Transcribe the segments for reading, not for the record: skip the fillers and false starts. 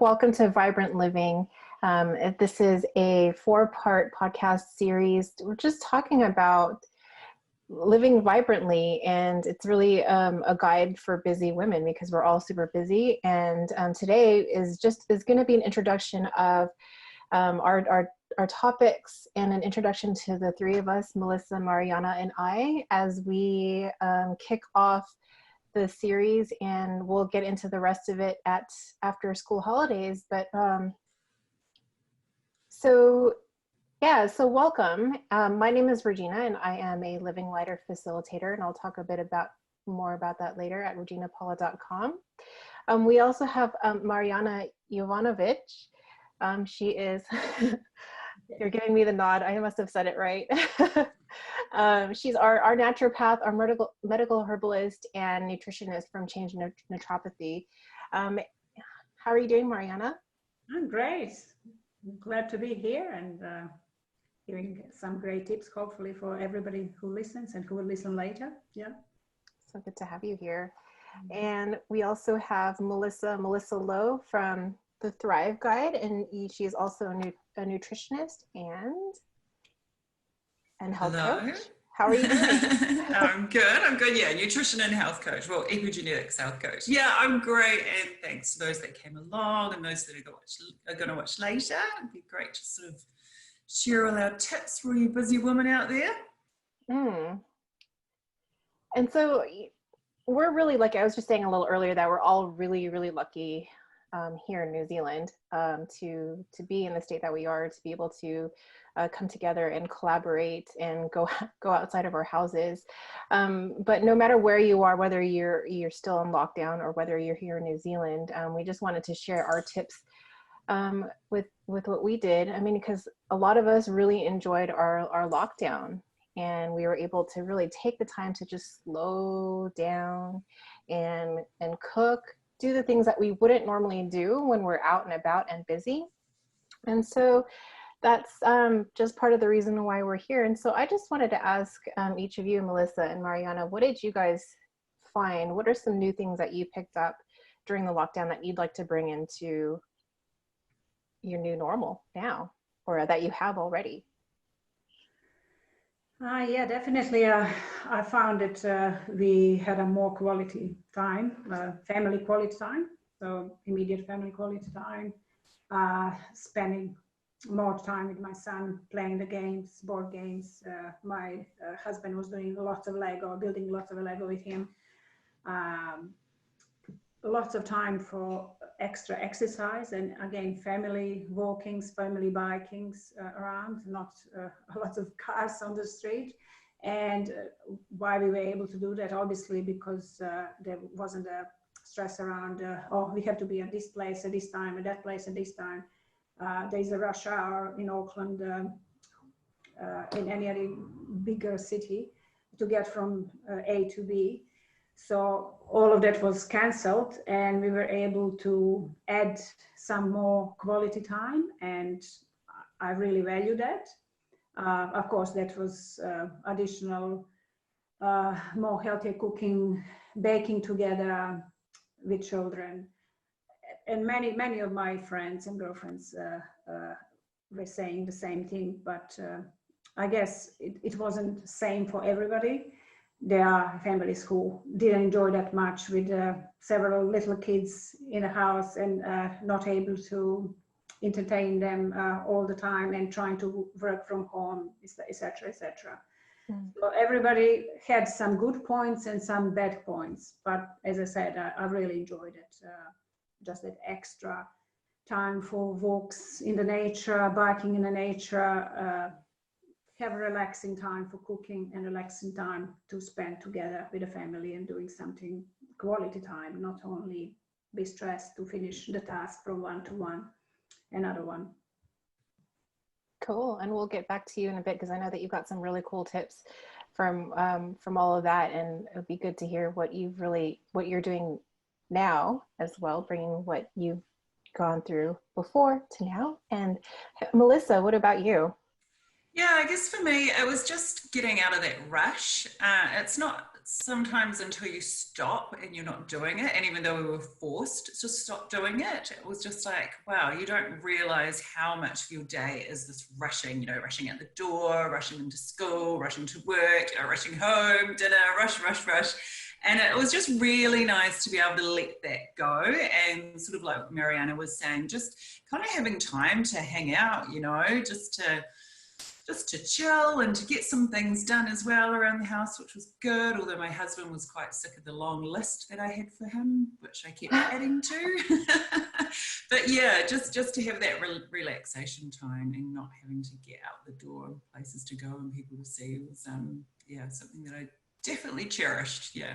welcome to Vibrant Living. This is a 4-part podcast series. We're just talking about living vibrantly, and it's really a guide for busy women because we're all super busy. And today is going to be an introduction of our topics and an introduction to the three of us, Melissa, Mariana, and I, as we kick off the series, and we'll get into the rest of it at after school holidays. But so welcome. My name is Regina, and I am a Living Lighter facilitator, and I'll talk a bit more about that later at reginapaula.com. We also have Mariana Jovanovic. She is, you're giving me the nod, I must have said it right. She's our naturopath, our medical herbalist, and nutritionist from Change Naturopathy. How are you doing, Mariana? I'm great. I'm glad to be here and giving some great tips, hopefully, for everybody who listens and who will listen later. Yeah. So good to have you here. And we also have Melissa Lowe from the Thrive Guide, and she is also a nutritionist and health coach. How are you doing? I'm good. Yeah, nutrition and health coach. Well, epigenetics health coach. Yeah, I'm great. And thanks to those that came along and those that are going to watch later. It'd be great to sort of share all our tips for you busy women out there. And so we're really, like I was just saying a little earlier, that we're all really, really lucky here in New Zealand to be in the state that we are, to be able to come together and collaborate and go outside of our houses. But no matter where you are, whether you're still in lockdown or whether you're here in New Zealand, we just wanted to share our tips with what we did. I mean, because a lot of us really enjoyed our lockdown, and we were able to really take the time to just slow down and cook, do the things that we wouldn't normally do when we're out and about and busy. And so that's just part of the reason why we're here. And so I just wanted to ask each of you, Melissa and Mariana, what did you guys find? What are some new things that you picked up during the lockdown that you'd like to bring into your new normal now, or that you have already? Yeah, definitely. I found that we had a more quality time, family quality time, so immediate family quality time, spending more time with my son, playing the games, board games. My husband was doing lots of Lego, building lots of Lego with him. Lots of time for extra exercise, and again, family walkings, family bikings around, not lots of cars on the street. And why we were able to do that, obviously, because there wasn't a stress around, we have to be at this place at this time, at that place at this time. There's a rush hour in Auckland, in any other bigger city, to get from A to B. So all of that was cancelled, and we were able to add some more quality time, and I really value that. Of course, that was additional, more healthier cooking, baking together with children. And many of my friends and girlfriends were saying the same thing, but I guess it wasn't the same for everybody. There are families who didn't enjoy that much, with several little kids in a house and not able to entertain them all the time, and trying to work from home, etc., etc. So everybody had some good points and some bad points, but as I said, I really enjoyed it. Just that extra time for walks in the nature, biking in the nature, have a relaxing time for cooking, and relaxing time to spend together with the family and doing something quality time, not only be stressed to finish the task from one to one, another one. Cool. And we'll get back to you in a bit, because I know that you've got some really cool tips from all of that, and it would be good to hear what you're doing now as well, bringing what you've gone through before to now. And Melissa, what about you? Yeah, I guess for me, it was just getting out of that rush. It's not sometimes until you stop and you're not doing it. And even though we were forced to stop doing it, it was just like, wow, you don't realize how much of your day is this rushing, rushing out the door, rushing into school, rushing to work, rushing home, dinner, rush, rush, rush. And it was just really nice to be able to let that go. And sort of like Mariana was saying, just kind of having time to hang out, just to chill and to get some things done as well around the house, which was good. Although my husband was quite sick of the long list that I had for him, which I kept adding to. But yeah, just to have that relaxation time and not having to get out the door, places to go and people to see was, something that I definitely cherished. Yeah.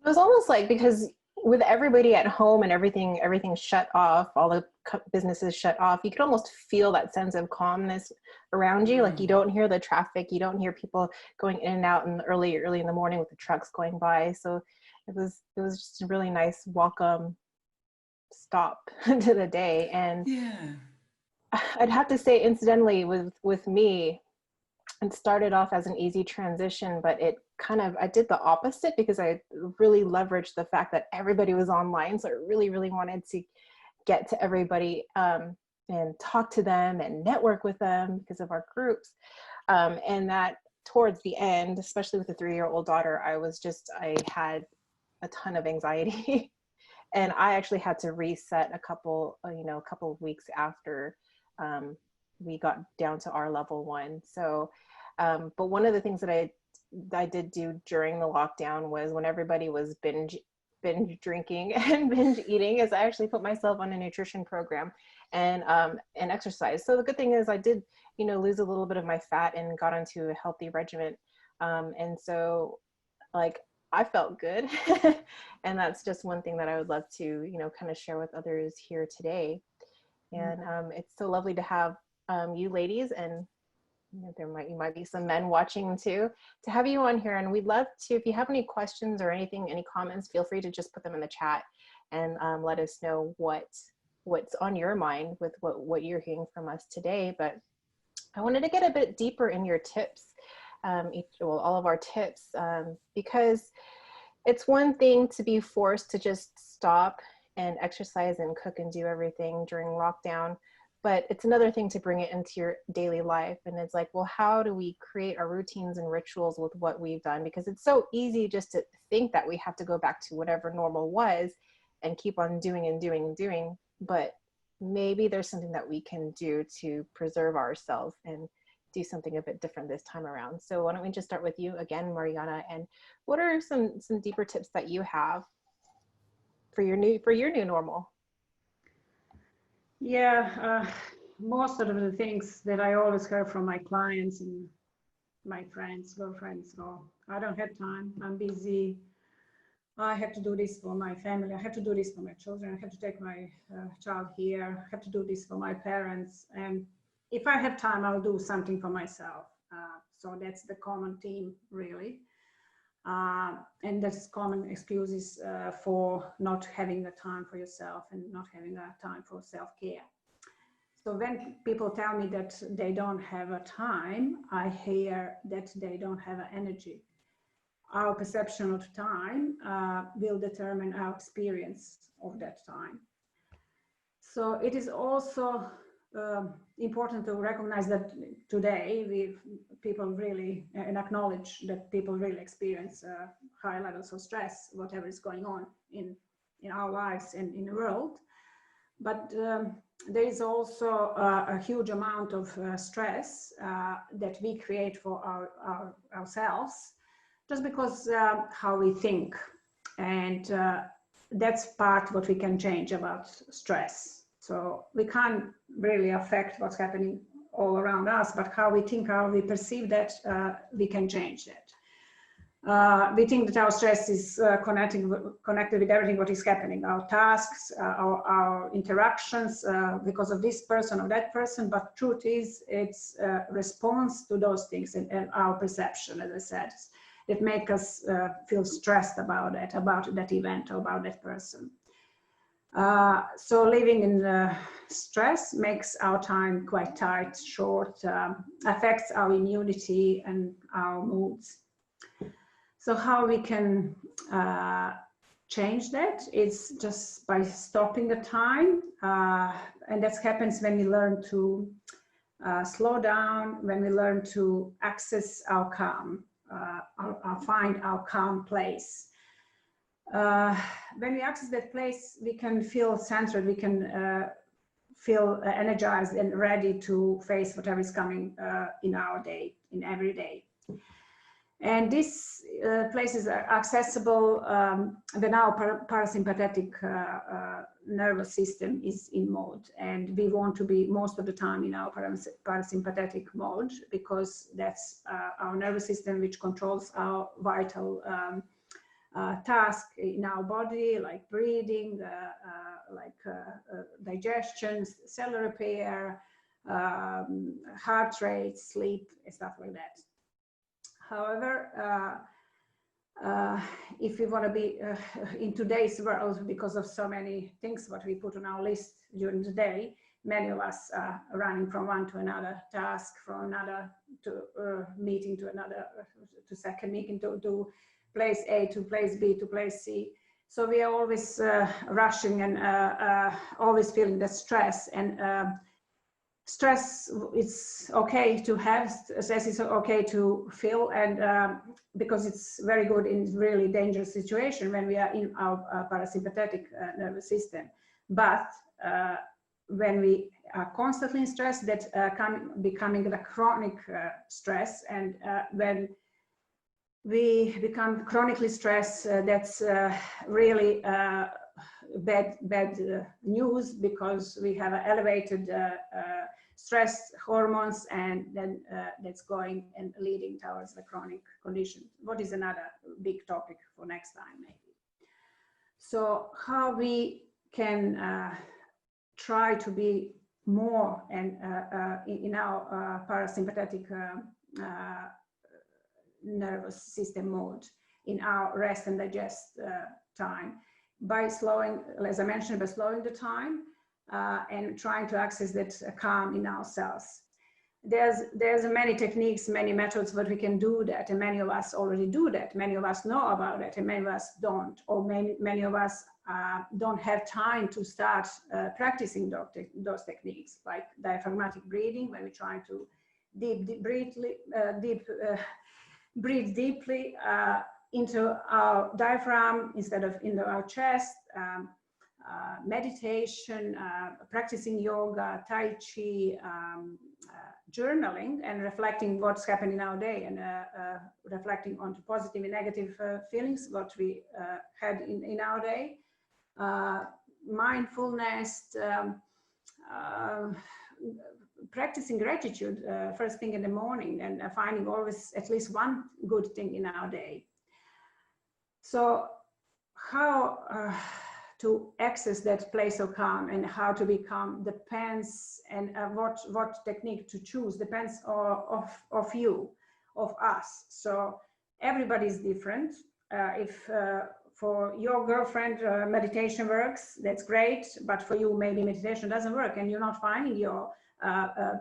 It was almost like, because with everybody at home and everything shut off, all the businesses shut off, you could almost feel that sense of calmness around you. Like you don't hear the traffic, you don't hear people going in and out in early in the morning with the trucks going by. So it was just a really nice welcome stop to the day. And yeah, I'd have to say, incidentally, with me, it started off as an easy transition, but I did the opposite, because I really leveraged the fact that everybody was online. So I really, really wanted to get to everybody and talk to them and network with them because of our groups. And that towards the end, especially with a 3-year-old daughter, I had a ton of anxiety. And I actually had to reset a couple of weeks after we got down to our level 1. So, but one of the things that I did do during the lockdown was, when everybody was binge drinking and binge eating, is I actually put myself on a nutrition program and exercise. So the good thing is I did, lose a little bit of my fat and got onto a healthy regimen. And so like I felt good. And that's just one thing that I would love to, kind of share with others here today. And it's so lovely to have you ladies, and you might be some men watching too, to have you on here. And we'd love to, if you have any questions or any comments, feel free to just put them in the chat and let us know what's on your mind with what you're hearing from us today. But I wanted to get a bit deeper in your tips, all of our tips, because it's one thing to be forced to just stop and exercise and cook and do everything during lockdown, but it's another thing to bring it into your daily life. And it's like, well, how do we create our routines and rituals with what we've done? Because it's so easy just to think that we have to go back to whatever normal was and keep on doing and doing and doing. But maybe there's something that we can do to preserve ourselves and do something a bit different this time around. So why don't we just start with you again, Mariana, and what are some deeper tips that you have for your new normal? Yeah, most of the things that I always hear from my clients and my friends, girlfriends, I don't have time, I'm busy, I have to do this for my family, I have to do this for my children, I have to take my child here, I have to do this for my parents, and if I have time, I'll do something for myself. So that's the common theme, really. And that's common excuses for not having the time for yourself and not having the time for self-care. So when people tell me that they don't have a time, I hear that they don't have energy. Our perception of time will determine our experience of that time. So it is also important to recognize that today people really and acknowledge that people really experience high levels of stress, whatever is going on in our lives and in the world. But there is also a huge amount of stress that we create for ourselves, just because how we think, and that's part what we can change about stress. So we can't really affect what's happening all around us, but how we think, how we perceive that, we can change that. We think that our stress is connected with everything what is happening, our tasks, our interactions, because of this person or that person, but truth is it's a response to those things and our perception, as I said, that make us feel stressed about that event or about that person. So living in stress makes our time quite tight, short, affects our immunity and our moods. So how we can change that? It's just by stopping the time, and that happens when we learn to slow down, when we learn to access our calm, find our calm place. When we access that place, we can feel centered, we can feel energized and ready to face whatever is coming in our day, in every day. And these places are accessible when our parasympathetic nervous system is in mode. And we want to be most of the time in our parasympathetic mode, because that's our nervous system which controls our vital task in our body, like breathing, digestion, cell repair, heart rate, sleep, and stuff like that. However, if we want to be in today's world, because of so many things what we put on our list during the day, many of us are running from one to another task, from another to meeting to another, to second meeting, to place A to place B to place C. So we are always rushing and always feeling the stress. And stress, it's okay to have, stress is okay to feel, and because it's very good in really dangerous situation when we are in our parasympathetic nervous system. But when we are constantly in stress, that's becoming the chronic stress, and when we become chronically stressed, that's really bad news, because we have elevated stress hormones, and then that's going and leading towards the chronic condition. What is another big topic for next time, maybe. So how we can try to be more and in our parasympathetic nervous system mode, in our rest and digest time, by slowing, as I mentioned, by slowing the time and trying to access that calm in ourselves. There's many techniques, many methods, but we can do that, and many of us already do that. Many of us know about it, and many of us don't, or many of us don't have time to start practicing those techniques, like diaphragmatic breathing, when we try to breathe deeply into our diaphragm instead of into our chest, meditation, practicing yoga, tai chi, journaling, and reflecting what's happened in our day, and reflecting onto positive and negative feelings, what we had in our day, mindfulness, practicing gratitude first thing in the morning, and finding always at least one good thing in our day. So how to access that place of calm and how to become depends, and what technique to choose depends of you, of us. So everybody is different. If for your girlfriend meditation works, that's great, but for you maybe meditation doesn't work, and you're not finding your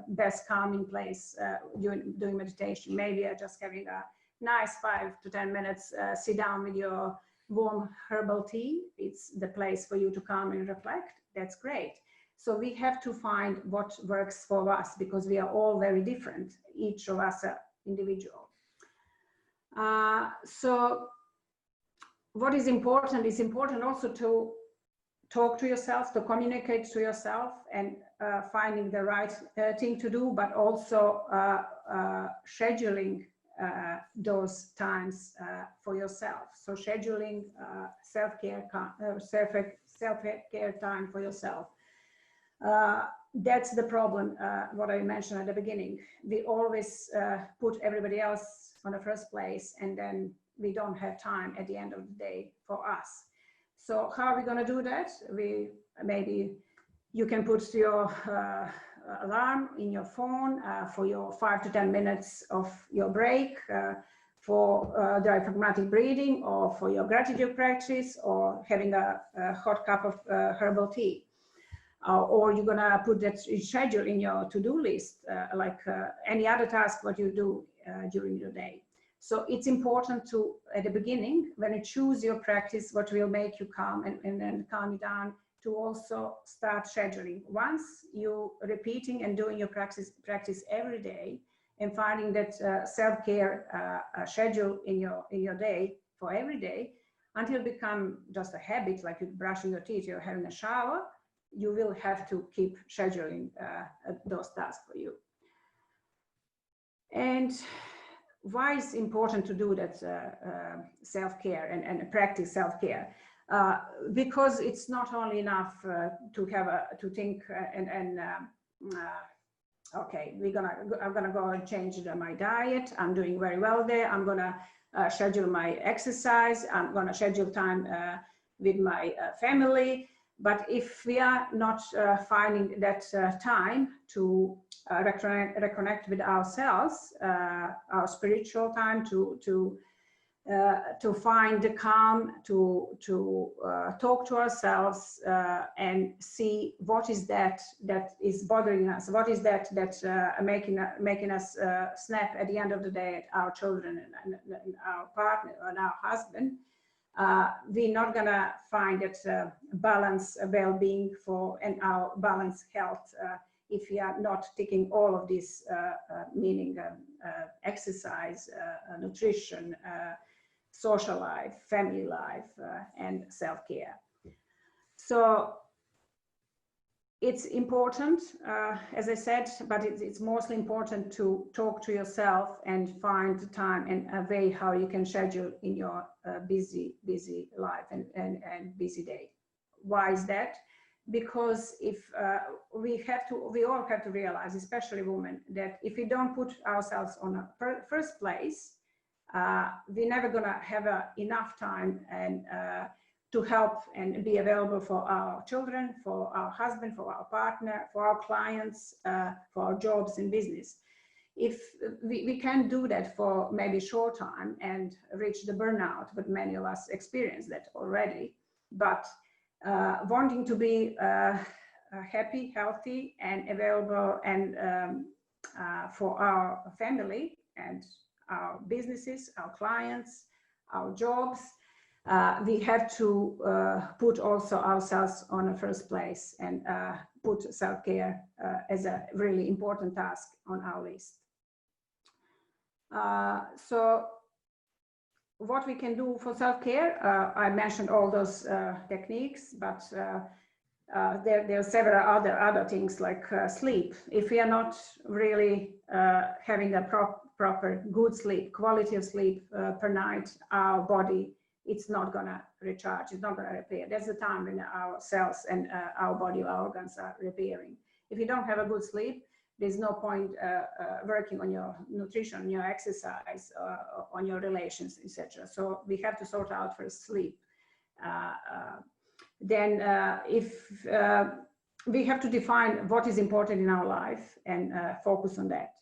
best calming place doing meditation. Maybe just having a nice 5 to 10 minutes sit down with your warm herbal tea, it's the place for you to calm and reflect. That's great. So we have to find what works for us, because we are all very different. Each of us are individual. So what is important also to talk to yourself, to communicate to yourself, and finding the right thing to do, but also scheduling those times for yourself. So scheduling self-care time for yourself. That's the problem, what I mentioned at the beginning. We always put everybody else on the first place, and then we don't have time at the end of the day for us. So how are we going to do that? Maybe you can put your alarm in your phone for your 5 to 10 minutes of your break, for diaphragmatic breathing, or for your gratitude practice, or having a hot cup of herbal tea. Or you're gonna put that schedule in your to-do list, like any other task what you do during your day. So it's important to, at the beginning, when you choose your practice, what will make you calm and then calm you down, to also start scheduling. Once you repeating and doing your practice every day, and finding that self-care schedule in your day for every day, until it become just a habit, like you're brushing your teeth, you're having a shower, you will have to keep scheduling those tasks for you. And why is important to do that self-care and practice self-care? Because it's not only enough to think okay, I'm gonna go and change my diet. I'm doing very well there. I'm gonna schedule my exercise. I'm gonna schedule time with my family. But if we are not finding that time to reconnect with ourselves, our spiritual time, to find the calm, to talk to ourselves and see what is that is bothering us, what is that making us snap at the end of the day at our children and our partner and our husband. We're not gonna find that balance, well-being and our balanced health if we are not taking all of this meaning exercise, nutrition, social life, family life, and self-care. So it's important, as I said, but it's mostly important to talk to yourself and find the time and a way how you can schedule in your busy life and busy day. Why is that? Because if we all have to realize, especially women, that if we don't put ourselves on a first place, we're never gonna have enough time and to help and be available for our children, for our husband, for our partner, for our clients, for our jobs and business. If we can do that for maybe a short time and reach the burnout, but many of us experience that already, but wanting to be happy, healthy, and available and for our family and our businesses, our clients, our jobs, we have to put also ourselves on the first place and put self-care as a really important task on our list. So what we can do for self-care, I mentioned all those techniques, but there are several other things like sleep. If we are not really having a proper good sleep, quality of sleep per night, our body, it's not gonna recharge, it's not gonna repair. That's the time when our cells and our body, our organs are repairing. If you don't have a good sleep, there's no point working on your nutrition, on your exercise, on your relations, etc. So we have to sort out first sleep. Then if we have to define what is important in our life and focus on that.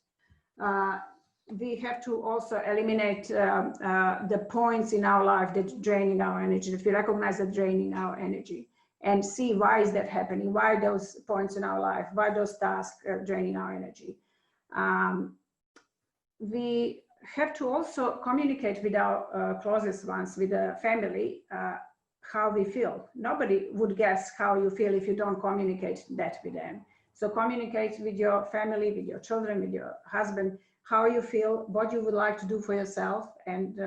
We have to also eliminate the points in our life that draining our energy, that we recognize that draining our energy, and see why is that happening, why those points in our life, why those tasks are draining our energy. We have to also communicate with our closest ones, with the family, how we feel. Nobody would guess how you feel if you don't communicate that with them. So communicate with your family, with your children, with your husband, how you feel, what you would like to do for yourself, and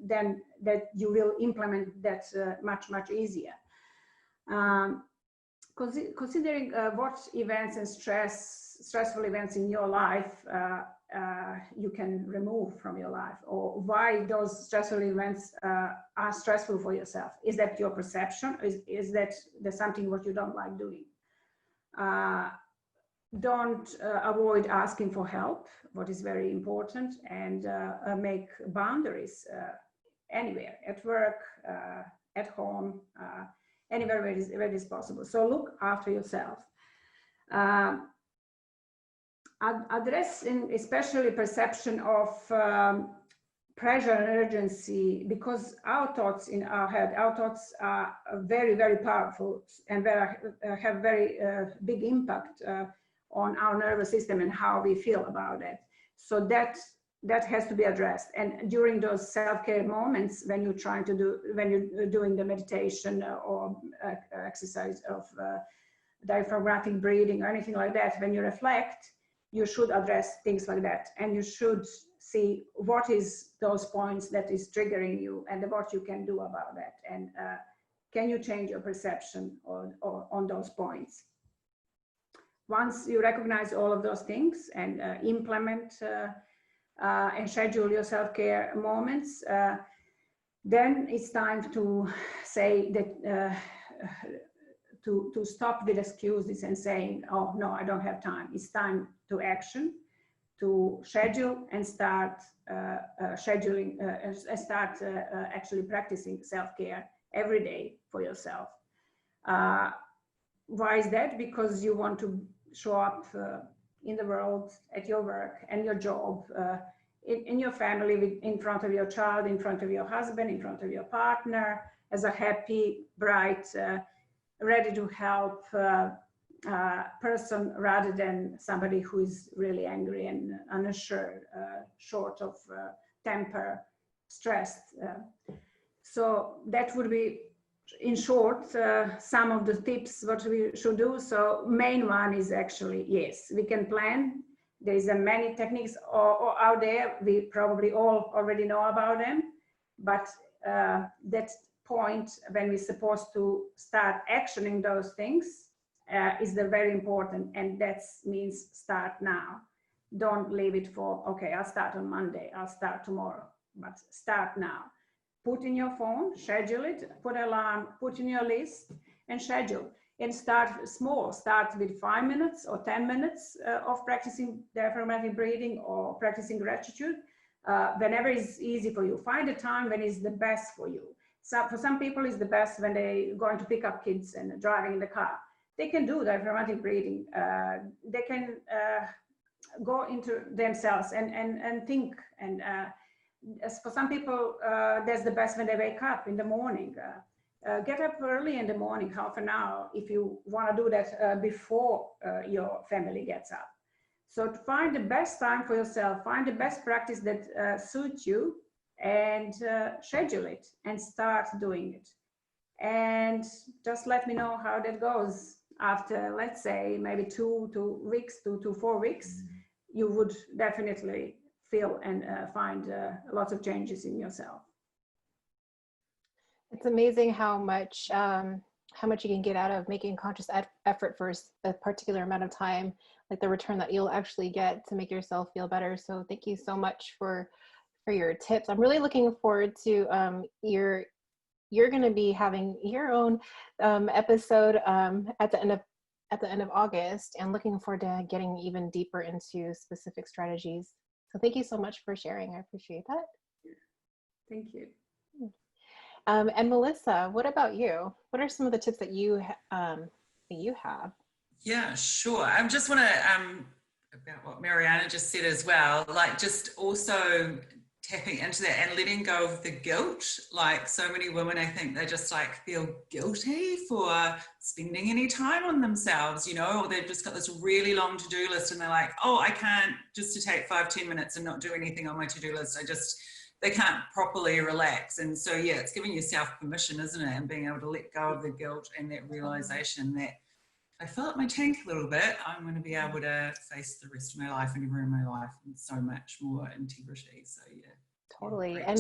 then that you will implement that much easier. Considering what events and stressful events in your life you can remove from your life, or why those stressful events are stressful for yourself. Is that your perception? Is that there's something what you don't like doing? Don't avoid asking for help, what is very important, and make boundaries anywhere, at work, at home, anywhere where it is possible. So look after yourself. Address especially perception of pressure and urgency, because our thoughts in our head, our thoughts are very powerful and have very big impact on our nervous system and how we feel about it. So that that has to be addressed. And during those self-care moments, when you're doing the meditation or exercise of diaphragmatic breathing or anything like that, when you reflect, you should address things like that, and you should see what is those points that is triggering you and what you can do about that, and can you change your perception on those points. Once you recognize all of those things and implement and schedule your self-care moments, then it's time to say that to stop with excuses and saying, oh no, I don't have time. It's time to action, to schedule and start scheduling, actually practicing self-care every day for yourself. Why is that? Because you want to show up in the world, at your work and your job, in your family, in front of your child, in front of your husband, in front of your partner, as a happy, bright, ready to help person, rather than somebody who is really angry and unassured, short of temper, stressed. So that would be, in short, some of the tips what we should do. So main one is actually, yes, we can plan. There is many techniques out there. We probably all already know about them, but that point when we're supposed to start actioning those things is the very important, and that means start now. Don't leave it for, okay, I'll start on Monday, I'll start tomorrow, but start now. Put in your phone, schedule it, put an alarm, put in your list and schedule, and start small. Start with 5 minutes or 10 minutes of practicing diaphragmatic breathing or practicing gratitude, whenever it's easy for you. Find a time when it's the best for you. So for some people it's the best when they're going to pick up kids and driving in the car. They can do diaphragmatic breathing. They can go into themselves and think, and as for some people, that's the best when they wake up in the morning. Get up early in the morning, half an hour, if you want to do that before your family gets up. So find the best time for yourself, find the best practice that suits you, and schedule it and start doing it. And just let me know how that goes. After, let's say, maybe 2 to 4 weeks, you would definitely feel and find lots of changes in yourself. It's amazing how much you can get out of making conscious effort for a particular amount of time, like the return that you'll actually get to make yourself feel better. So thank you so much for your tips. I'm really looking forward to you're going to be having your own episode at the end of August, and looking forward to getting even deeper into specific strategies. So thank you so much for sharing. I appreciate that. Thank you. And Melissa, what about you? What are some of the tips that you have? Yeah, sure. I just want to, about what Mariana just said as well, like just also tapping into that and letting go of the guilt. Like so many women, I think they just like feel guilty for spending any time on themselves, you know, or they've just got this really long to-do list and they're like, oh, I can't just to take 5-10 minutes and not do anything on my to-do list. They can't properly relax. And so, yeah, it's giving yourself permission, isn't it? And being able to let go of the guilt and that realization that I fill up my tank a little bit, I'm going to be able to face the rest of my life and every in my life with so much more integrity. So, yeah. Totally. Yeah,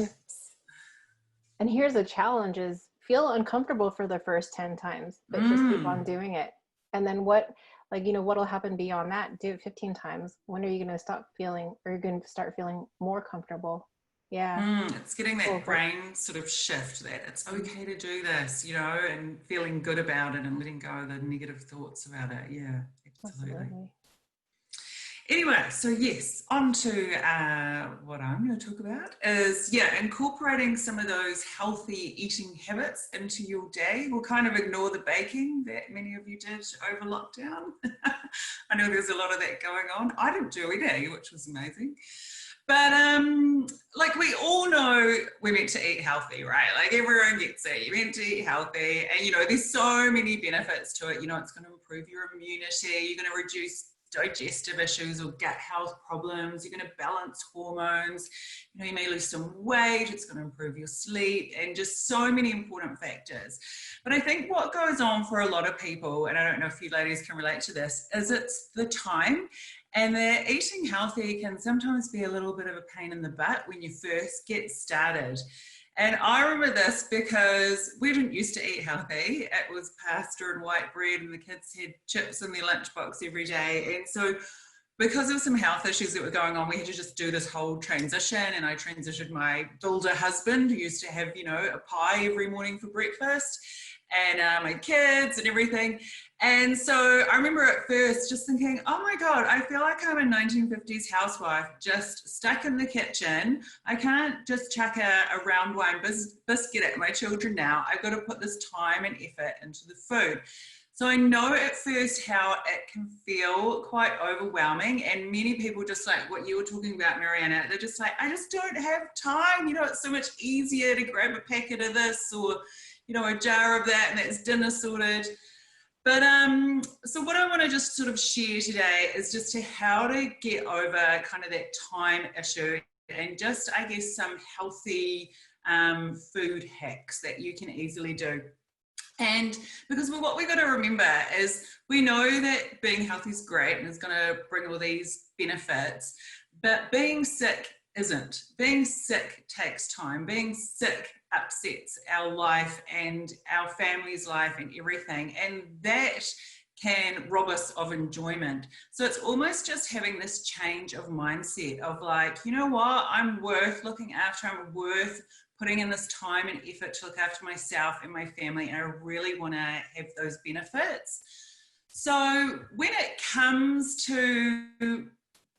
and here's a challenge is feel uncomfortable for the first 10 times, but just keep on doing it. And then what'll happen beyond that? Do it 15 times. When are you going to stop feeling, or you're going to start feeling more comfortable? Yeah. It's getting that brain sort of shift that it's okay to do this, you know, and feeling good about it and letting go of the negative thoughts about it. Yeah, absolutely. Anyway, so yes, on to what I'm going to talk about is, incorporating some of those healthy eating habits into your day. We'll kind of ignore the baking that many of you did over lockdown. I know there's a lot of that going on. I didn't do it, which was amazing. But like we all know we're meant to eat healthy, right? Like everyone gets it. You're meant to eat healthy. And, you know, there's so many benefits to it. You know, it's going to improve your immunity. You're going to reduce digestive issues or gut health problems. You're going to balance hormones. You know, you may lose some weight. It's going to improve your sleep and just so many important factors. But I think what goes on for a lot of people, and I don't know if you ladies can relate to this, is it's the time. And that eating healthy can sometimes be a little bit of a pain in the butt when you first get started. And I remember this because we didn't used to eat healthy. It was pasta and white bread, and the kids had chips in their lunchbox every day. And so because of some health issues that were going on, we had to just do this whole transition. And I transitioned my builder husband, who used to have, you know, a pie every morning for breakfast, and my kids and everything. And so I remember at first just thinking, oh my God, I feel like I'm a 1950s housewife just stuck in the kitchen. I can't just chuck a round wine biscuit at my children now. I've got to put this time and effort into the food. So I know at first how it can feel quite overwhelming, and many people, just like what you were talking about, Mariana, they're just like, I just don't have time. You know, it's so much easier to grab a packet of this or, you know, a jar of that, and that's dinner sorted. But so what I want to just sort of share today is just how to get over kind of that time issue, and just, I guess, some healthy food hacks that you can easily do. And because what we've got to remember is we know that being healthy is great and is going to bring all these benefits, but being sick isn't. Being sick takes time. Being sick upsets our life and our family's life and everything. And that can rob us of enjoyment. So it's almost just having this change of mindset of like, you know what, I'm worth looking after, I'm worth putting in this time and effort to look after myself and my family, and I really want to have those benefits. So when it comes to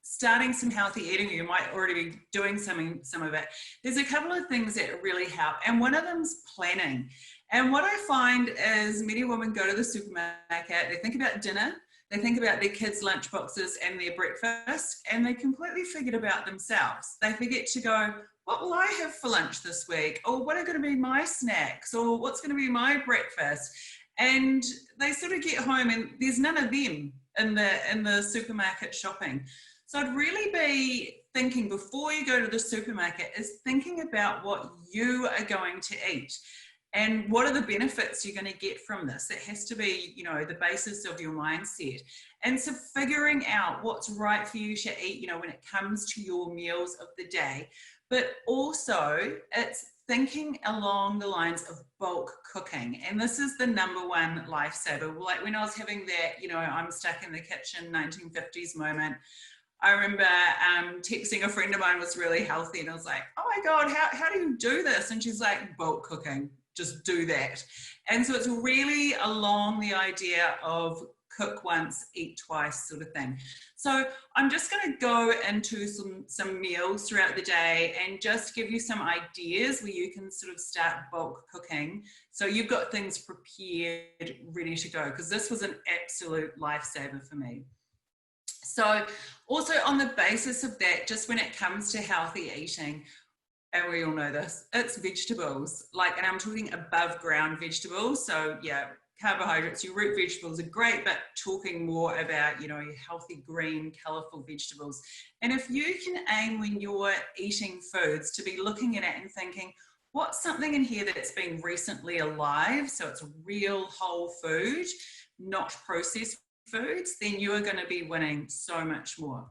starting some healthy eating, you might already be doing some of it. There's a couple of things that really help, and one of them's planning. And what I find is many women go to the supermarket, they think about dinner, they think about their kids' lunch boxes and their breakfast, and they completely forget about themselves. They forget to go, what will I have for lunch this week? Or what are going to be my snacks? Or what's going to be my breakfast? And they sort of get home and there's none of them in the supermarket shopping. So I'd really be thinking, before you go to the supermarket, is thinking about what you are going to eat and what are the benefits you're going to get from this. It has to be, you know, the basis of your mindset. And so figuring out what's right for you to eat, you know, when it comes to your meals of the day. But also it's thinking along the lines of bulk cooking. And this is the number one lifesaver. Like when I was having that, you know, I'm stuck in the kitchen 1950s moment, I remember texting a friend of mine was really healthy, and I was like, oh my God, how do you do this? And she's like, bulk cooking, just do that. And so it's really along the idea of cook once, eat twice sort of thing. So I'm just going to go into some meals throughout the day and just give you some ideas where you can sort of start bulk cooking. So you've got things prepared, ready to go, because this was an absolute lifesaver for me. So also on the basis of that, just when it comes to healthy eating, and we all know this, it's vegetables, like, and I'm talking above ground vegetables. So yeah, carbohydrates, your root vegetables are great, but talking more about, you know, your healthy green, colorful vegetables. And if you can aim when you're eating foods to be looking at it and thinking, what's something in here that's been recently alive? So it's real whole food, not processed foods, then you are going to be winning so much more.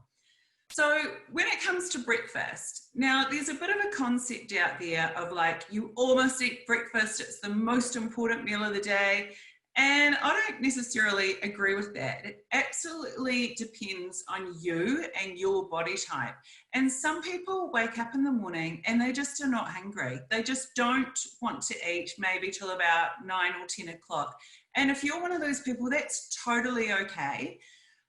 So when it comes to breakfast, now there's a bit of a concept out there of like, you almost eat breakfast, it's the most important meal of the day. And I don't necessarily agree with that. It absolutely depends on you and your body type. And some people wake up in the morning and they just are not hungry. They just don't want to eat maybe till about 9 or 10 o'clock. And if you're one of those people, that's totally okay.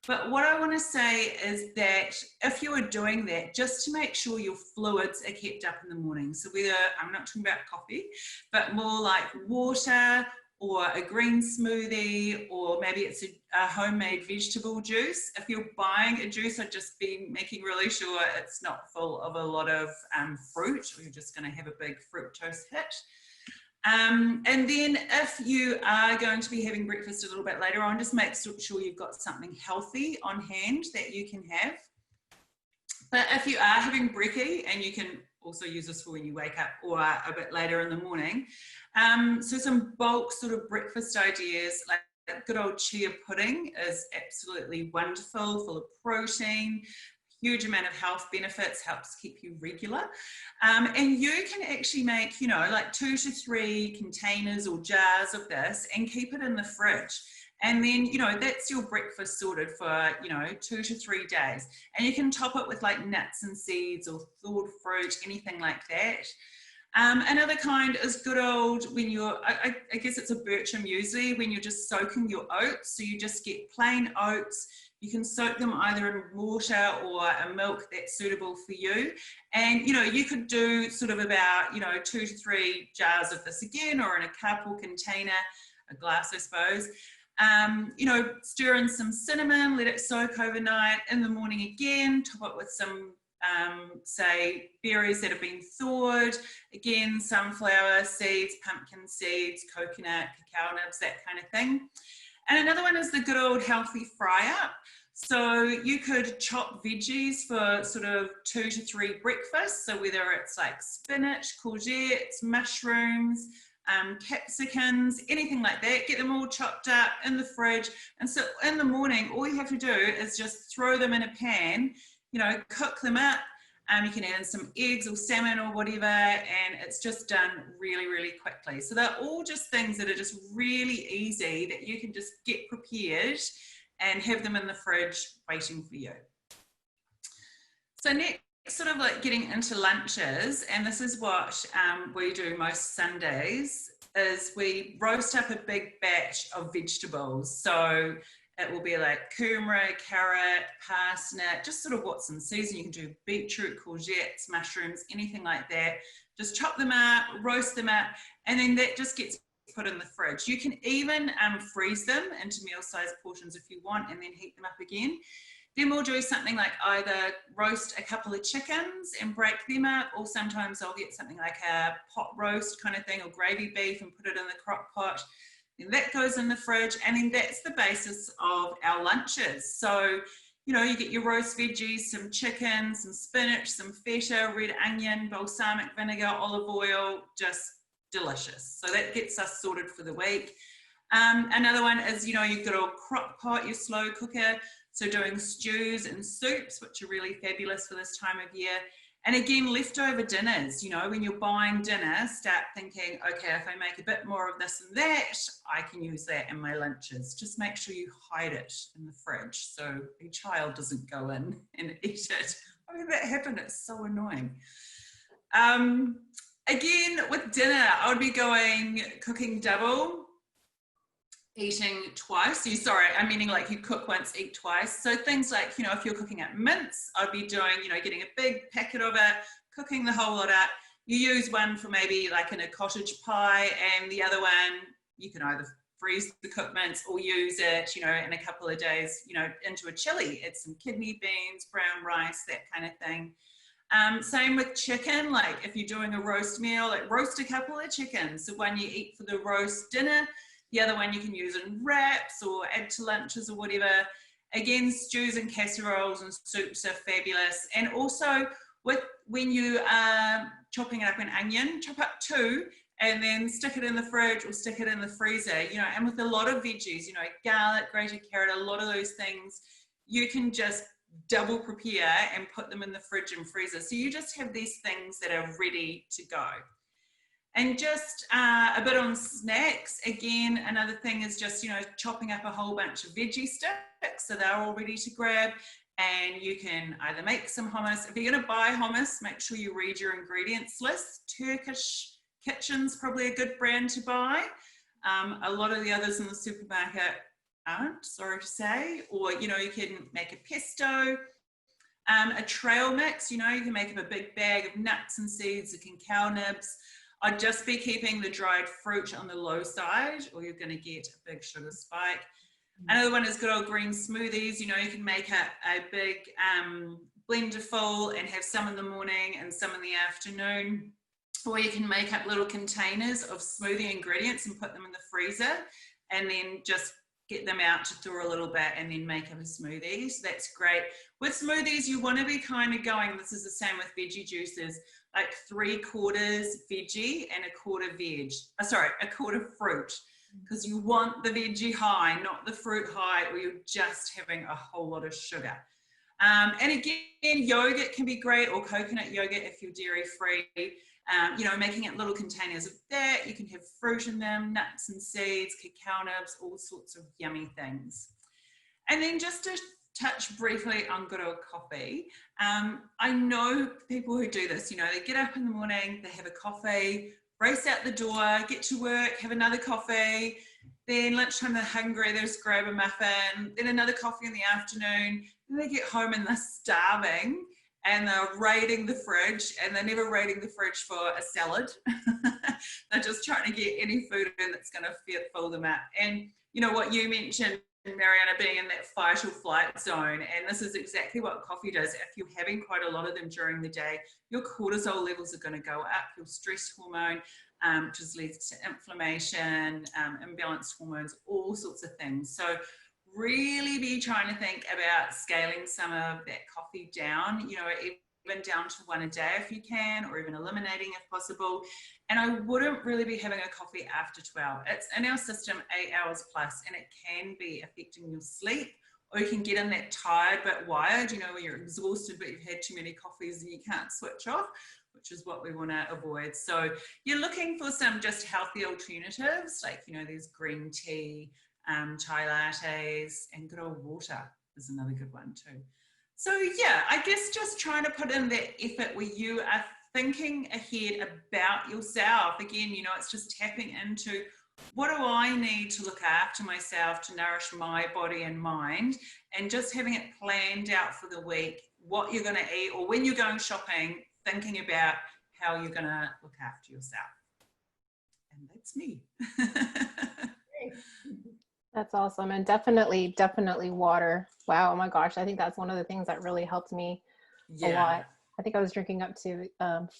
But what I want to say is that if you are doing that, just to make sure your fluids are kept up in the morning. So whether, I'm not talking about coffee, but more like water or a green smoothie, or maybe it's a homemade vegetable juice. If you're buying a juice, I'd just be making really sure it's not full of a lot of fruit, or you're just going to have a big fructose hit. And then if you are going to be having breakfast a little bit later on, just make sure you've got something healthy on hand that you can have. But if you are having brekkie, and you can also use this for when you wake up or a bit later in the morning, so some bulk sort of breakfast ideas, like good old chia pudding is absolutely wonderful, full of protein, huge amount of health benefits, helps keep you regular. And you can actually make, you know, like 2 to 3 containers or jars of this and keep it in the fridge. And then, you know, that's your breakfast sorted for, you know, 2 to 3 days. And you can top it with like nuts and seeds or thawed fruit, anything like that. Another kind is good old, when you're, I guess it's a bircher muesli, when you're just soaking your oats. So you just get plain oats. You can soak them either in water or a milk that's suitable for you. And, you know, you could do sort of about, you know, 2 to 3 jars of this again, or in a cup or container, a glass, I suppose. You know, stir in some cinnamon, let it soak overnight. In the morning again, top it with some, say, berries that have been thawed. Again, sunflower seeds, pumpkin seeds, coconut, cacao nibs, that kind of thing. And another one is the good old healthy fry up. So you could chop veggies for sort of 2 to 3 breakfasts. So whether it's like spinach, courgettes, mushrooms, capsicums, anything like that, get them all chopped up in the fridge. And so in the morning, all you have to do is just throw them in a pan, you know, cook them up. You can add in some eggs or salmon or whatever, and it's just done really, really quickly. So they're all just things that are just really easy that you can just get prepared and have them in the fridge waiting for you. So next, sort of like getting into lunches, and this is what we do most Sundays, is we roast up a big batch of vegetables. So it will be like turmeric, carrot, parsnip, just sort of what's in season. You can do beetroot, courgettes, mushrooms, anything like that. Just chop them up, roast them up, and then that just gets put in the fridge. You can even freeze them into meal-sized portions if you want, and then heat them up again. Then we'll do something like either roast a couple of chickens and break them up, or sometimes I'll get something like a pot roast kind of thing, or gravy beef, and put it in the crock pot. Then that goes in the fridge, and then that's the basis of our lunches. So, you know, you get your roast veggies, some chicken, some spinach, some feta, red onion, balsamic vinegar, olive oil, just delicious. So that gets us sorted for the week. Another one is, you know, you've got a crock pot, your slow cooker. So doing stews and soups, which are really fabulous for this time of year. And again, leftover dinners, you know, when you're buying dinner, start thinking, okay, if I make a bit more of this and that, I can use that in my lunches. Just make sure you hide it in the fridge so a child doesn't go in and eat it. I mean, that happened, it's so annoying. Again, with dinner, I would be going cooking double, eating twice. I'm meaning like you cook once, eat twice. So things like, you know, if you're cooking up mince, I'd be doing, you know, getting a big packet of it, cooking the whole lot up. You use one for maybe like in a cottage pie, and the other one, you can either freeze the cooked mince or use it, you know, in a couple of days, you know, into a chili. Add some kidney beans, brown rice, that kind of thing. Same with chicken, like if you're doing a roast meal, like roast a couple of chickens. So one you eat for the roast dinner, the other one you can use in wraps or add to lunches or whatever. Again, stews and casseroles and soups are fabulous. And also, when you are chopping up an onion, chop up 2 and then stick it in the fridge or stick it in the freezer. You know, and with a lot of veggies, you know, garlic, grated carrot, a lot of those things, you can just double prepare and put them in the fridge and freezer. So you just have these things that are ready to go. And just a bit on snacks. Again, another thing is just, you know, chopping up a whole bunch of veggie sticks so they're all ready to grab. And you can either make some hummus. If you're going to buy hummus, make sure you read your ingredients list. Turkish Kitchen's probably a good brand to buy. A lot of the others in the supermarket aren't, sorry to say. Or, you know, you can make a pesto. A trail mix, you know, you can make up a big bag of nuts and seeds, the cacao nibs. I'd just be keeping the dried fruit on the low side, or you're going to get a big sugar spike. Another one is good old green smoothies. You know, you can make a big blender full and have some in the morning and some in the afternoon. or you can make up little containers of smoothie ingredients and put them in the freezer, and then just get them out to thaw a little bit and then make up a smoothie. So that's great. With smoothies, you want to be kind of going, this is the same with veggie juices, like 3/4 veggie and 1/4 veg. A quarter fruit, because you want the veggie high, not the fruit high, or you're just having a whole lot of sugar. And again, yogurt can be great, or coconut yogurt if you're dairy free. You know, making it little containers of that. You can have fruit in them, nuts and seeds, cacao nibs, all sorts of yummy things. And then just to touch briefly on good old coffee, I know people who do this, you know, they get up in the morning, they have a coffee, race out the door, get to work, have another coffee, then lunchtime they're hungry, they just grab a muffin, then another coffee in the afternoon, then they get home and they're starving, and they're raiding the fridge, and they're never raiding the fridge for a salad. They're just trying to get any food in that's going to fill them up. And you know what you mentioned, Mariana, being in that fight or flight zone, and this is exactly what coffee does. If you're having quite a lot of them during the day, your cortisol levels are going to go up, your stress hormone, which is leads to inflammation, imbalanced hormones, all sorts of things. So really be trying to think about scaling some of that coffee down, you know, even down to 1 a day if you can, or even eliminating if possible. And I wouldn't really be having a coffee after 12. It's in our system 8 hours plus, and it can be affecting your sleep, or you can get in that tired but wired, you know, where you're exhausted but you've had too many coffees and you can't switch off, which is what we want to avoid. So you're looking for some just healthy alternatives, like, you know, there's green tea, chai lattes, and good old water is another good one too. So yeah, I guess just trying to put in that effort where you are thinking ahead about yourself. Again, you know, it's just tapping into, what do I need to look after myself to nourish my body and mind, and just having it planned out for the week, what you're going to eat, or when you're going shopping, thinking about how you're going to look after yourself. And that's me. That's awesome. And definitely water. Wow. Oh my gosh. I think that's one of the things that really helped me a lot. I think I was drinking up to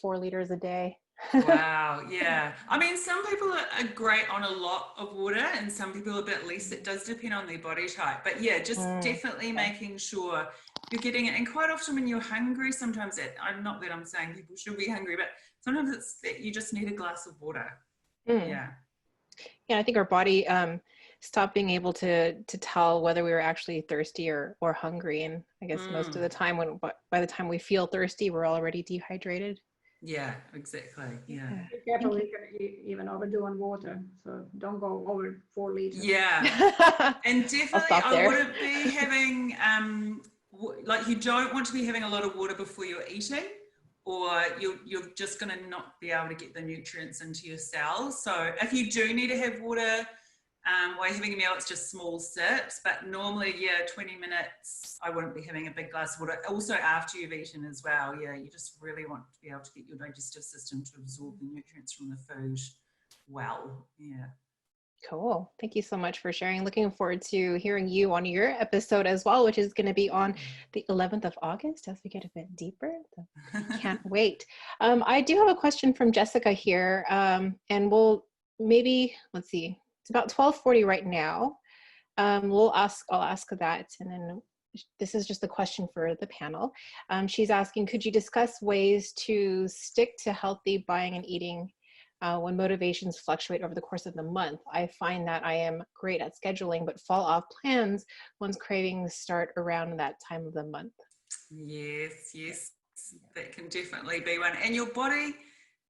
4 liters a day. Wow. Yeah. I mean, some people are great on a lot of water and some people a bit less. It does depend on their body type. But yeah, just definitely making sure you're getting it. And quite often when you're hungry, sometimes not that I'm saying people should be hungry, but sometimes it's that you just need a glass of water. Yeah. Yeah, I think our body stopped being able to tell whether we were actually thirsty or hungry. And I guess most of the time, by the time we feel thirsty, we're already dehydrated. Yeah, exactly. Yeah. Be careful, you can even overdo on water. So don't go over 4 liters. Yeah. And definitely I wouldn't be having, like, you don't want to be having a lot of water before you're eating, or you're just going to not be able to get the nutrients into your cells. So if you do need to have water while you're having a meal, it's just small sips. But normally, 20 minutes, I wouldn't be having a big glass of water. Also after you've eaten as well. Yeah, you just really want to be able to get your digestive system to absorb the nutrients from the food well. Yeah. Cool. Thank you so much for sharing. Looking forward to hearing you on your episode as well, which is going to be on the 11th of August as we get a bit deeper. So can't wait. I do have a question from Jessica here, and we'll maybe, let's see, it's about 12:40 right now. I'll ask that, and then this is just a question for the panel. She's asking, could you discuss ways to stick to healthy buying and eating when motivations fluctuate over the course of the month? I find that I am great at scheduling, but fall off plans once cravings start around that time of the month. Yes, that can definitely be one. And your body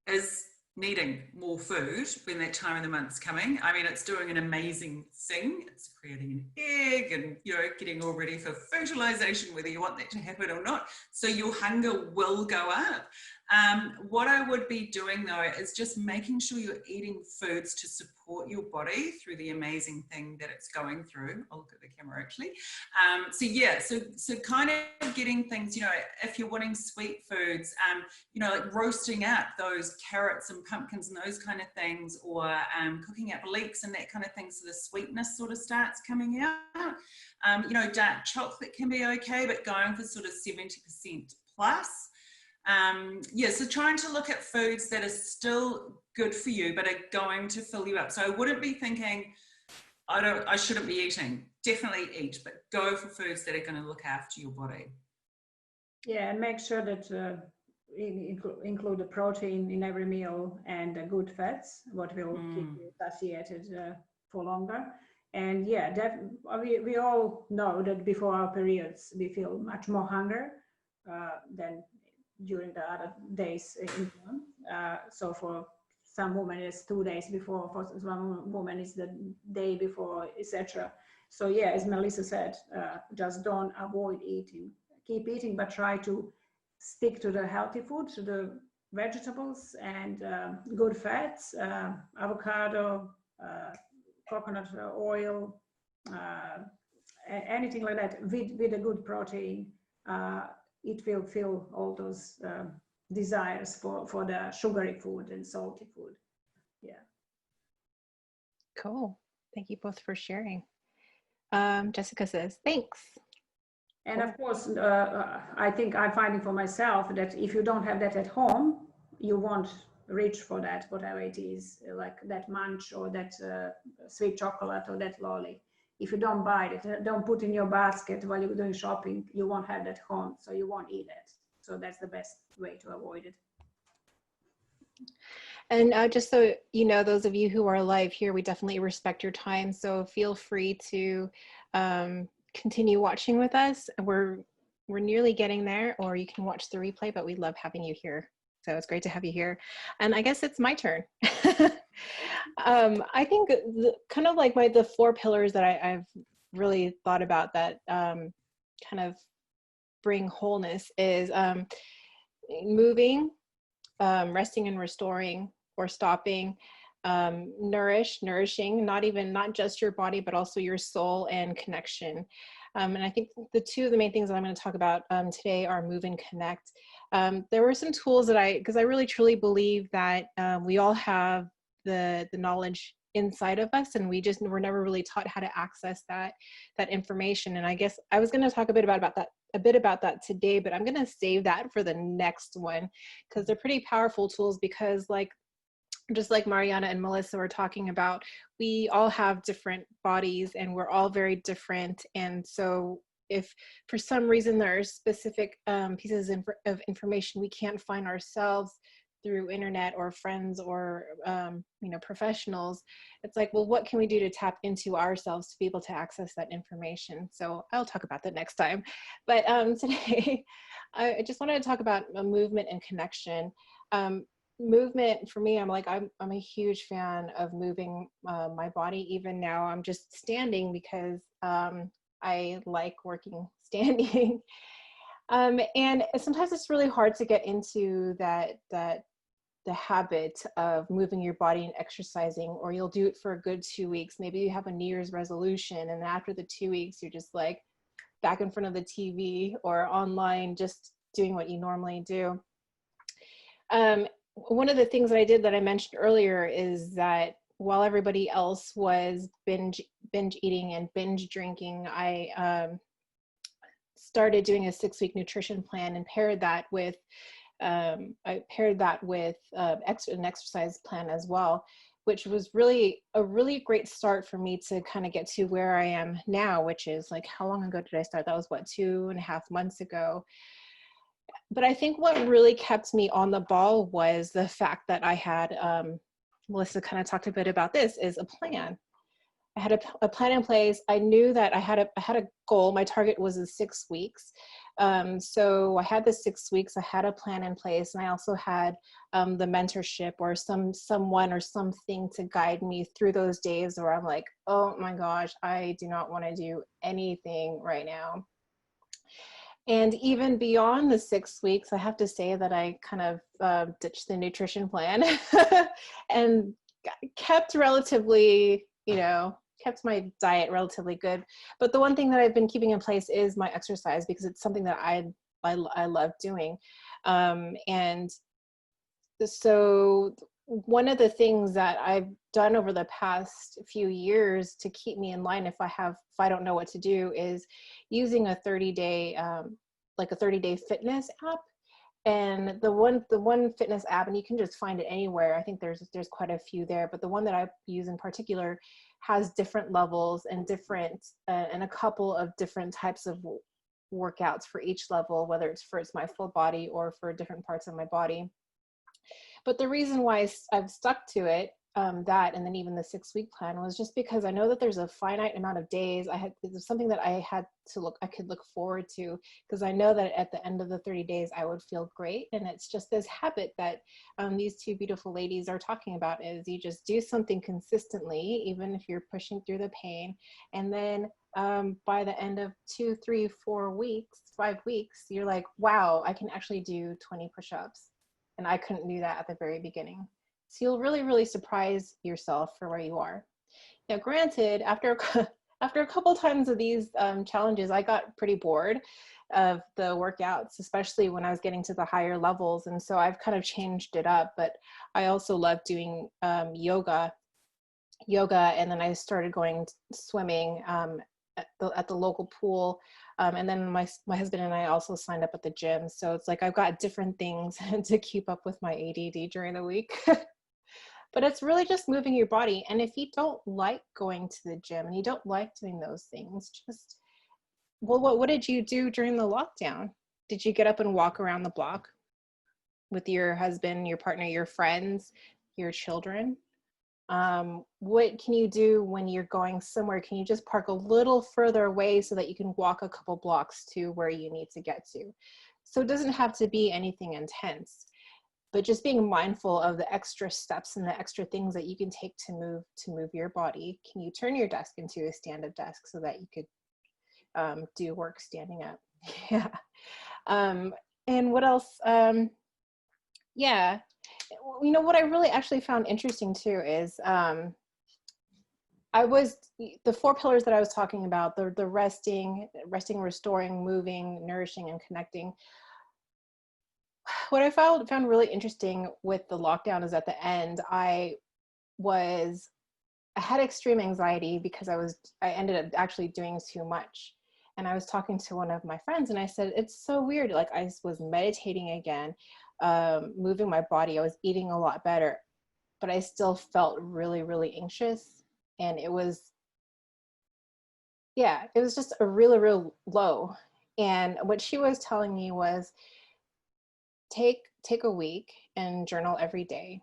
is needing more food when that time of the month's coming. I mean, it's doing an amazing thing. It's creating an egg and, you know, getting all ready for fertilization, whether you want that to happen or not. So your hunger will go up. What I would be doing though is just making sure you're eating foods to support your body through the amazing thing that it's going through. I'll look at the camera actually. So kind of getting things, you know, if you're wanting sweet foods, you know, like roasting up those carrots and pumpkins and those kind of things, or cooking up leeks and that kind of thing, so the sweetness sort of starts coming out. You know, dark chocolate can be okay, but going for sort of 70% plus. Yeah, so trying to look at foods that are still good for you but are going to fill you up. So I wouldn't be thinking, I shouldn't be eating. Definitely eat, but go for foods that are going to look after your body. Yeah, and make sure that include the protein in every meal and good fats, what will keep you satiated for longer. And yeah, we all know that before our periods, we feel much more hunger than during the other days in the month. So for some women, it's 2 days before. For some women, it's the day before, etc. So yeah, as Melissa said, just don't avoid eating. Keep eating, but try to stick to the healthy food, to the vegetables and good fats, avocado, coconut oil, anything like that with a good protein. It will fill all those desires for the sugary food and salty food. Yeah. Cool. Thank you both for sharing. Jessica says, thanks. And of course, I think I'm finding for myself that if you don't have that at home, you won't reach for that, whatever it is, like that munch or that sweet chocolate or that lolly. If you don't buy it, don't put in your basket while you're doing shopping, you won't have that home, so you won't eat it. So that's the best way to avoid it. And just so you know, those of you who are live here, we definitely respect your time. So feel free to continue watching with us. We're nearly getting there, or you can watch the replay, but we love having you here. So it's great to have you here. And I guess it's my turn. I think kind of like the 4 pillars that I've really thought about that kind of bring wholeness is moving, resting and restoring, or stopping, nourishing, not just your body, but also your soul and connection. And I think the 2 of the main things that I'm going to talk about today are move and connect. There were some tools that because I really truly believe that we all have the knowledge inside of us, and we're never really taught how to access that information. And I guess I was going to talk a bit about that today, but I'm going to save that for the next one, because they're pretty powerful tools. Because just like Mariana and Melissa were talking about, we all have different bodies and we're all very different. And so if for some reason there are specific pieces of information we can't find ourselves through internet or friends or professionals, it's like, well, what can we do to tap into ourselves to be able to access that information? So I'll talk about that next time. But today I just wanted to talk about movement and connection. Movement for me, I'm a huge fan of moving my body. Even now I'm just standing because I like working standing. And sometimes it's really hard to get into the habit of moving your body and exercising, or you'll do it for a good 2 weeks. Maybe you have a New Year's resolution, and after the 2 weeks you're just like back in front of the TV or online just doing what you normally do. One of the things that I did that I mentioned earlier is that while everybody else was binge eating and binge drinking, I started doing a 6-week nutrition plan and paired that with an exercise plan as well, which was really a really great start for me to kind of get to where I am now, which is like, how long ago did I start? That was 2.5 months ago. But I think what really kept me on the ball was the fact that I had, Melissa kind of talked a bit about this, is a plan. I had a plan in place. I knew that I had a goal. My target was 6 weeks. So I had the 6 weeks. I had a plan in place, and I also had the mentorship or someone or something to guide me through those days where I'm like, oh my gosh, I do not want to do anything right now. And even beyond the 6 weeks, I have to say that I kind of ditched the nutrition plan and kept kept my diet relatively good. But the one thing that I've been keeping in place is my exercise, because it's something that I love doing. And so one of the things that I've done over the past few years to keep me in line if I don't know what to do is using a 30-day fitness app. And the one fitness app, and you can just find it anywhere. I think there's quite a few there, but the one that I use in particular has different levels and different and a couple of different types of workouts for each level, whether it's my full body or for different parts of my body. But the reason why I've stuck to it, that and then even the 6-week plan, was just because I know that there's a finite amount of days. It was something that I could look forward to, because I know that at the end of the 30 days I would feel great. And it's just this habit that these two beautiful ladies are talking about, is you just do something consistently, even if you're pushing through the pain. And then by the end of 2, 3, 4 weeks, 5 weeks, you're like, wow, I can actually do 20 push-ups. And I couldn't do that at the very beginning. So you'll really, really surprise yourself for where you are. Now, granted, after a couple times of these challenges, I got pretty bored of the workouts, especially when I was getting to the higher levels. And so I've kind of changed it up. But I also love doing yoga, and then I started going swimming at the local pool. And then my husband and I also signed up at the gym. So it's like I've got different things to keep up with my ADD during the week. But it's really just moving your body. And if you don't like going to the gym and you don't like doing those things, just, well, what did you do during the lockdown? Did you get up and walk around the block with your husband, your partner, your friends, your children? What can you do when you're going somewhere? Can you just park a little further away so that you can walk a couple blocks to where you need to get to? So it doesn't have to be anything intense, but just being mindful of the extra steps and the extra things that you can take to move your body. Can you turn your desk into a stand-up desk so that you could do work standing up? Yeah. And what else? Yeah. You know, what I really actually found interesting too is the 4 pillars that I was talking about, the resting, restoring, moving, nourishing, and connecting. What I found really interesting with the lockdown is at the end, I had extreme anxiety because I ended up actually doing too much. And I was talking to one of my friends and I said, it's so weird. Like, I was meditating again, moving my body. I was eating a lot better, but I still felt really, really anxious. And it was just a really, real low. And what she was telling me was, take a week and journal every day,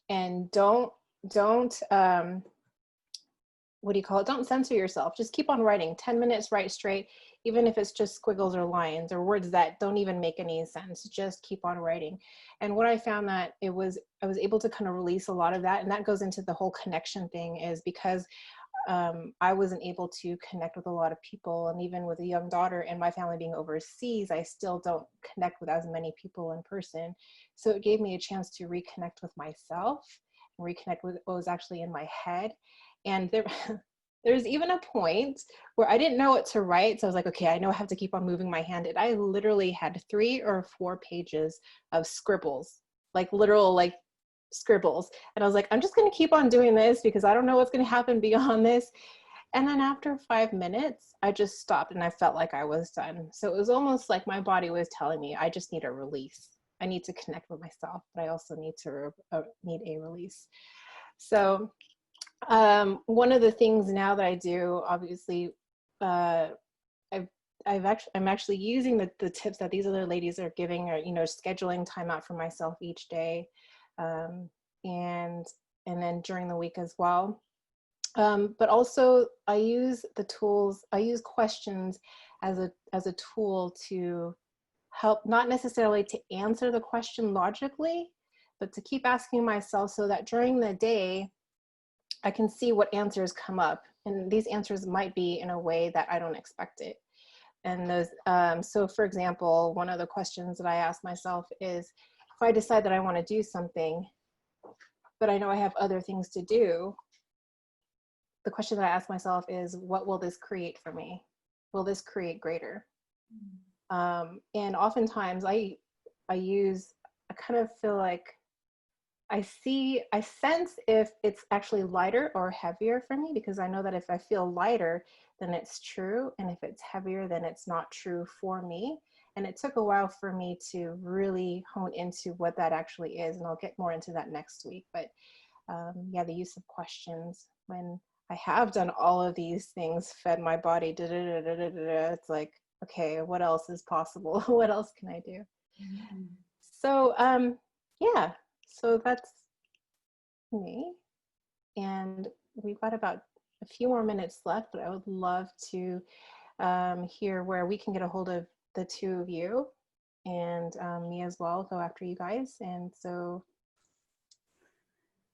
and don't what do you call it? Don't censor yourself. Just keep on writing. 10 minutes, write straight, even if it's just squiggles or lines or words that don't even make any sense. Just keep on writing. And what I found that I was able to kind of release a lot of that. And that goes into the whole connection thing, is because I wasn't able to connect with a lot of people. And even with a young daughter and my family being overseas, I still don't connect with as many people in person. So it gave me a chance to reconnect with myself and reconnect with what was actually in my head. And there's even a point where I didn't know what to write. So I was like, okay, I know I have to keep on moving my hand. And I literally had 3 or 4 pages of scribbles, like literal, like scribbles. And I was like, I'm just going to keep on doing this because I don't know what's going to happen beyond this. And then after 5 minutes, I just stopped and I felt like I was done. So it was almost like my body was telling me, I just need a release. I need to connect with myself, but I also need a release. So one of the things now that I do, obviously, I'm actually using the tips that these other ladies are giving, or, you know, scheduling time out for myself each day. And then during the week as well. But also I use questions as a tool to help, not necessarily to answer the question logically, but to keep asking myself, so that during the day, I can see what answers come up. And these answers might be in a way that I don't expect it. And those, so for example, one of the questions that I ask myself is, if I decide that I want to do something, but I know I have other things to do, the question that I ask myself is, what will this create for me? Will this create greater? And oftentimes I kind of feel like I sense if it's actually lighter or heavier for me, because I know that if I feel lighter, then it's true. And if it's heavier, then it's not true for me. And it took a while for me to really hone into what that actually is. And I'll get more into that next week. But yeah, the use of questions when I have done all of these things, fed my body, it's like, okay, what else is possible? What else can I do? Mm-hmm. So yeah, so that's me. And we've got about a few more minutes left, but I would love to hear where we can get a hold of the two of you, and me as well, go after you guys. And so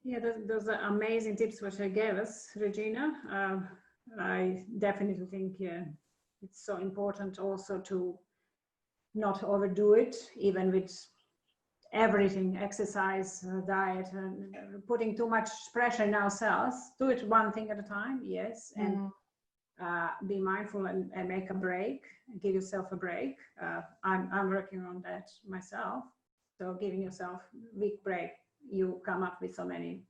Yeah, those are amazing tips which you gave us, Regina. I definitely think it's so important also to not overdo it, even with everything, exercise, diet, and putting too much pressure on ourselves. Do it one thing at a time, yes, and be mindful and make a break, give yourself a break. I'm working on that myself. So giving yourself a week break, you come up with so many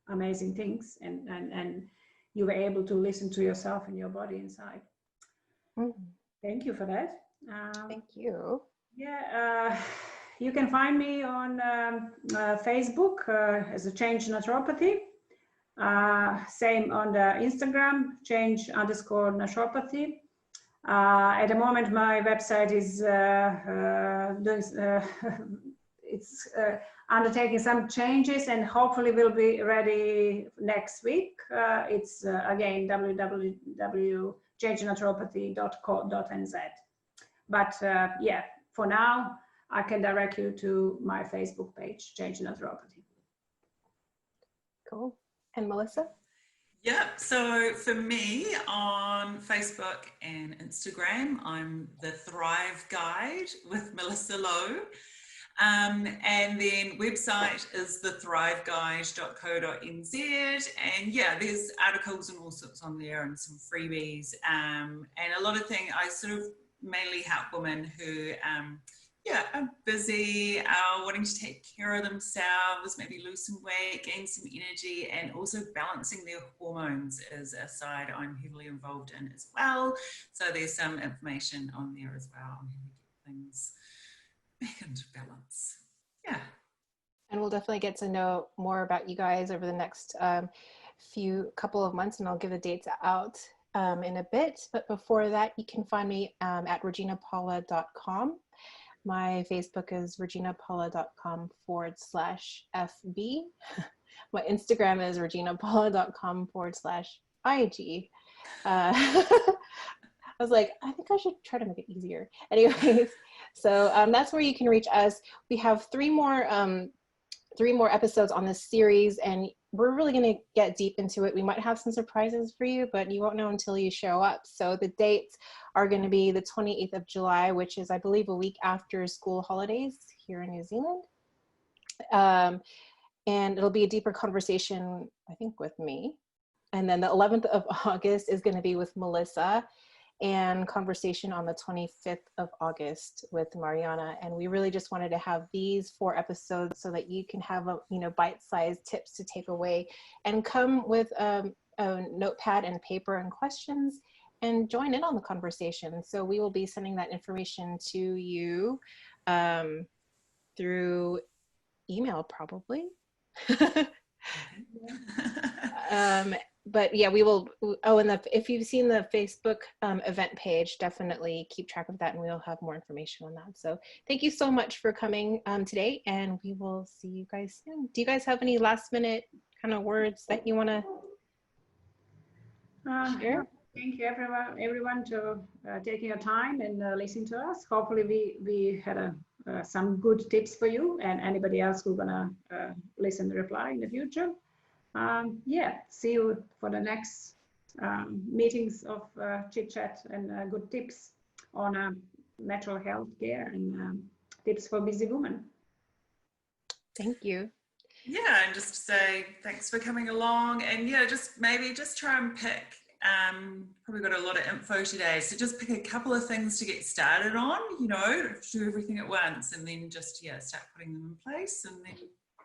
amazing things, and you were able to listen to yourself and your body inside. Thank you for that. thank you. Yeah, you can find me on Facebook as a Change Naturopathy. Same on the Instagram, change_naturopathy. At the moment, my website is it's undertaking some changes, and hopefully will be ready next week. It's again www.changenaturopathy.co.nz. But yeah, for now, I can direct you to my Facebook page, Change Naturopathy. Cool. And Melissa? Yep. So for me on Facebook and Instagram, I'm the Thrive Guide with Melissa Lowe. And then website is thethriveguide.co.nz. And yeah, there's articles and all sorts on there and some freebies. And a lot of things, I sort of mainly help women who are busy, are wanting to take care of themselves, maybe lose some weight, gain some energy, and also balancing their hormones is a side I'm heavily involved in as well. So there's some information on there as well on how to get things back into balance. Yeah. And we'll definitely get to know more about you guys over the next couple of months, and I'll give the dates out in a bit. But before that, you can find me at reginapaula.com. My Facebook is reginapaula.com/FB. My Instagram is reginapaula.com/IG. I was like, I think I should try to make it easier. Anyways, so that's where you can reach us. We have three more episodes on this series, and we're really going to get deep into it. We might have some surprises for you, but you won't know until you show up. So the dates are going to be the 28th of July, which is, I believe, a week after school holidays here in New Zealand. And it'll be a deeper conversation, I think, with me. And then the 11th of August is going to be with Melissa, and conversation on the 25th of August with Mariana. And we really just wanted to have these 4 episodes so that you can have bite-sized tips to take away, and come with a notepad and paper and questions and join in on the conversation. So we will be sending that information to you through email probably. But yeah, we will. Oh, and if you've seen the Facebook event page, definitely keep track of that, and we'll have more information on that. So thank you so much for coming today, and we will see you guys soon. Do you guys have any last minute kind of words that you want to share? Thank you everyone to taking your time and listening to us. Hopefully we had some good tips for you, and anybody else who's gonna listen and reply in the future. Yeah, see you for the next meetings of chit chat and good tips on natural health care and tips for busy women. Thank you. Yeah, and just to say thanks for coming along, and yeah, just try and pick. Probably got a lot of info today, so just pick a couple of things to get started on. Do everything at once, and then just start putting them in place, and then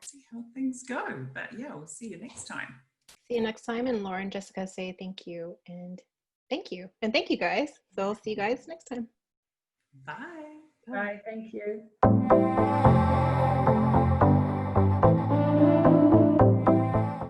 see how things go. But yeah, we'll see you next time. See you next time. And Laura and Jessica say thank you and thank you and thank you guys. So I'll see you guys next time. Bye. Bye. Thank you.